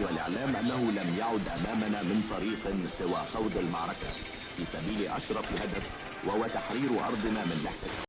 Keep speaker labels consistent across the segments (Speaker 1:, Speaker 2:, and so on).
Speaker 1: والإعلام أنه لم يعد أمامنا من طريق سوى خوض المعركة في سبيل أشرف هدف، وهو تحرير أرضنا من الاحتلال.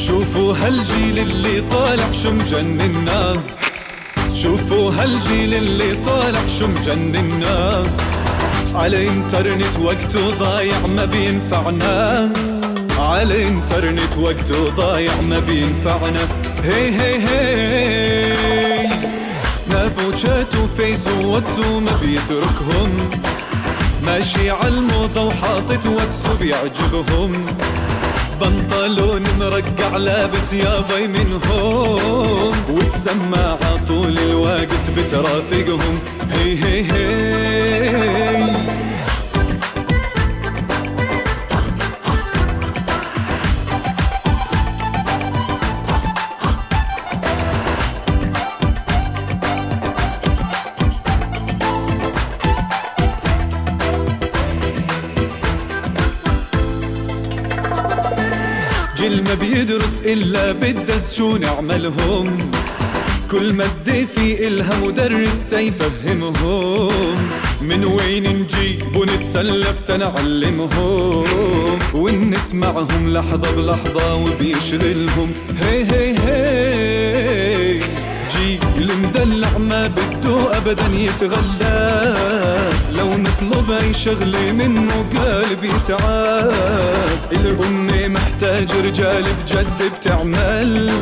Speaker 2: شوفوا هالجيل اللي طالع شو مجننا، شوفوا هالجيل اللي طالع شو مجننا، على انترنت وقته ضايع ما بينفعنا، على انترنت وقته ضايع ما بينفعنا. هي هي هي سناب وشات وفيس وواتسو ما بيتركهم، ماشي عالموضة وحاطط واتسو بيعجبهم، بنطلون مرقع لابس يابي منهم، والسماعة طول الوقت بترافقهم. هي هي هي جيل ما بيدرس إلا بدرس شو نعملهم، كل مادة في إلها مدرس تيفهمهم، من وين نجيب ونتسلف تنعلمهم، والنت معهم لحظة بلحظة وبيشغلهم. هي هي هي جيل مدلع ما بده أبدا يتغلى، لو نطلب أي شغلة منه قلب يتعب، الأمة محتاج رجال بجد بتعمل،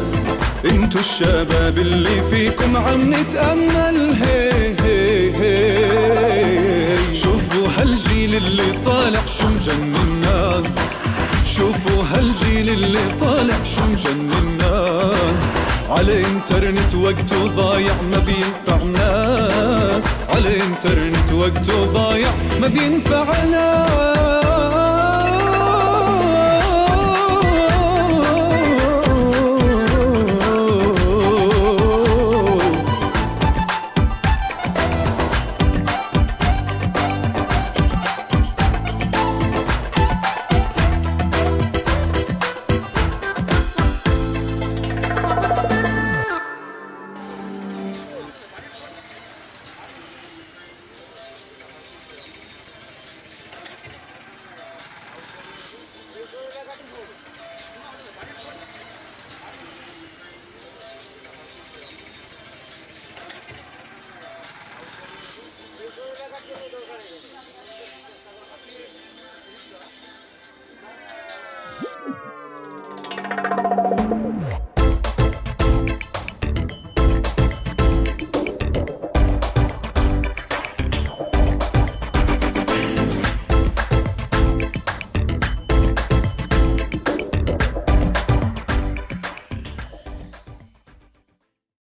Speaker 2: انتو الشباب اللي فيكم عم نتأمل. هي هي هي شوفوا هالجيل اللي طالع شو مجننا، شوفوا هالجيل اللي طالع شو مجننا، على انترنت وقته ضايع ما بينفعنا، على انترنت وقته ضايع ما بينفعنا.